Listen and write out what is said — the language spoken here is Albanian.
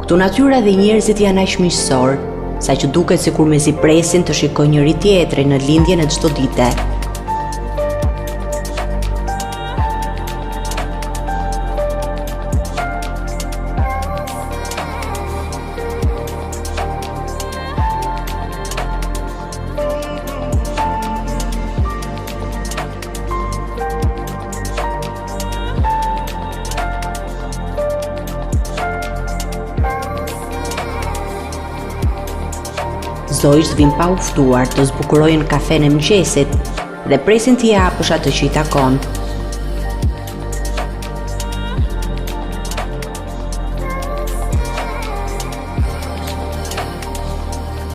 Këtu natyra dhe njerëzit janë aq miqësor, saqë duket sikur mezi presin të shikojnë njëri tjetrin në lindjen e çdo dite. Zojsh vin pa uftuar të zbukurojnë kafen e mëngjesit dhe presin t'i hapësh atë që i takon.